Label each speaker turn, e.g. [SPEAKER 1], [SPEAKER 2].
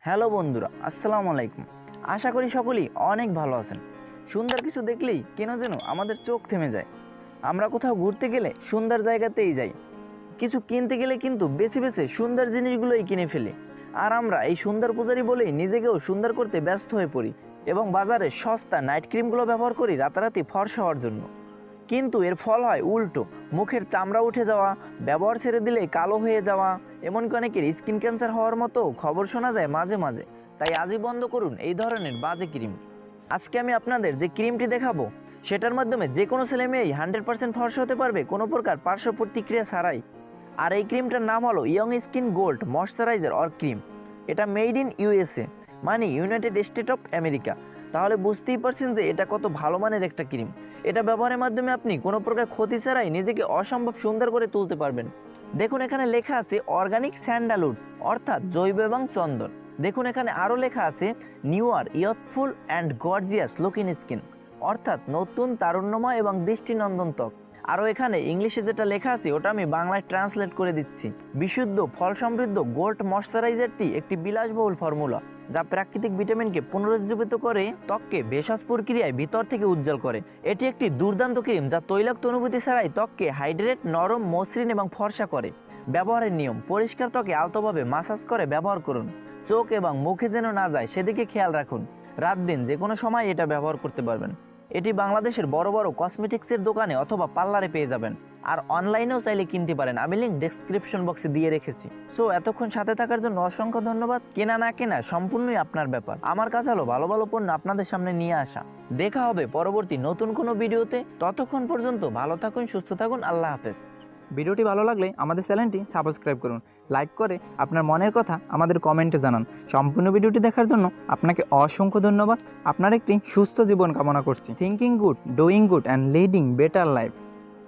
[SPEAKER 1] Hello বন্ধুরা, আসসালামু আলাইকুম। আশা করি সকলেই অনেক ভালো আছেন। সুন্দর কিছু দেখলেই কেন যেন আমাদের চোখ থেমে যায়। আমরা কোথাও ঘুরতে গেলে সুন্দর জায়গাতেই যাই, কিছু কিনতে গেলে কিন্তু বেছে বেছে সুন্দর জিনিসগুলোই কিনে ফেলি। আর আমরা এই সুন্দর পূজারি বলেই নিজেকেও সুন্দর করতে ব্যস্ত হয়ে পড়ি এবং বাজারে সস্তা নাইট ক্রিমগুলো ব্যবহার করি রাতারাতি ফর্সা হওয়ার জন্য। কিন্তু এর ফল হয় উল্টো, মুখের চামড়া উঠে যাওয়া, ব্যবহার ছেড়ে দিলে কালো হয়ে যাওয়া, এমনকি অনেকের স্কিন ক্যান্সার হওয়ার মতো খবর শোনা যায় মাঝে মাঝে। তাই আজই বন্ধ করুন এই ধরনের বাজে ক্রিম। আজকে আমি আপনাদের যে ক্রিমটি দেখাবো সেটার মাধ্যমে যে কোনো ছেলে মেয়েই 100% ফর্সা হতে পারবে কোনো প্রকার পার্শ্ব প্রতিক্রিয়া ছাড়াই। আর এই ক্রিমটার নাম হলো young skin gold moisturiser or cream. এটা মেড ইন ইউএসএ, মানে ইউনাইটেড স্টেট অফ আমেরিকা। তাহলে বুঝতেই পারছেন যে এটা কত ভালো মানের একটা ক্রিম। এটা ব্যবহারের মাধ্যমে আপনি কোনো প্রকার ক্ষতি ছাড়াই নিজেকে অসম্ভব সুন্দর করে তুলতে পারবেন। দেখুন এখানে লেখা আছে অর্গানিক স্যান্ডালউড, অর্থাৎ জৈব এবং চন্দন। দেখুন এখানে আরও লেখা আছে newer youthful and gorgeous looking skin, অর্থাৎ নতুন তারুণ্যময় এবং দৃষ্টিনন্দন ত্বক। আরও এখানে ইংলিশে যেটা লেখা আছে ওটা আমি বাংলায় ট্রান্সলেট করে দিচ্ছি। বিশুদ্ধ ফল সমৃদ্ধ গোল্ড ময়েশ্চারাইজারটি একটি বিলাসবহুল ফর্মুলা যা প্রাকৃতিক ভিটামিনকে পুনরুজ্জীবিত করে ত্বককে ভেষজ প্রক্রিয়ায় ভিতর থেকে উজ্জ্বল করে। এটি একটি দুর্দান্ত ক্রিম যা তৈলাক্ত অনুভূতি ছাড়াই ত্বককে হাইড্রেট, নরম, মসৃণ এবং ফর্সা করে। ব্যবহারের নিয়ম: পরিষ্কার ত্বকে আলতোভাবে মাসাজ করে ব্যবহার করুন। চোখ এবং মুখে যেন না যায় সেদিকে খেয়াল রাখুন। রাত দিন যে কোনো সময় এটা ব্যবহার করতে পারবেন। এটি বাংলাদেশের বড় বড় কসমেটিক্সের দোকানে অথবা পার্লারে পেয়ে যাবেন। আর অনলাইনেও চাইলে কিনতে পারেন, আমি লিঙ্ক ডেসক্রিপশন বক্সে দিয়ে রেখেছি। সো এতক্ষণ সাথে থাকার জন্য অসংখ্য ধন্যবাদ। কেনা না কেনা সম্পূর্ণই আপনার ব্যাপার। আমার কাছে হলো ভালো ভালো পণ্য আপনাদের সামনে নিয়ে আসা। দেখা হবে পরবর্তী নতুন কোনো ভিডিওতে। ততক্ষণ পর্যন্ত ভালো থাকুন, সুস্থ থাকুন। আল্লাহ হাফেজ।
[SPEAKER 2] ভিডিওটি ভালো লাগলে আমাদের চ্যানেলটি সাবস্ক্রাইব করুন, লাইক করে আপনার মনের কথা আমাদের কমেন্টে জানান। সম্পূর্ণ ভিডিওটি দেখার জন্য আপনাকে অসংখ্য ধন্যবাদ। আপনার একটি সুস্থ জীবন কামনা করছি। Thinking good, doing good and leading better life.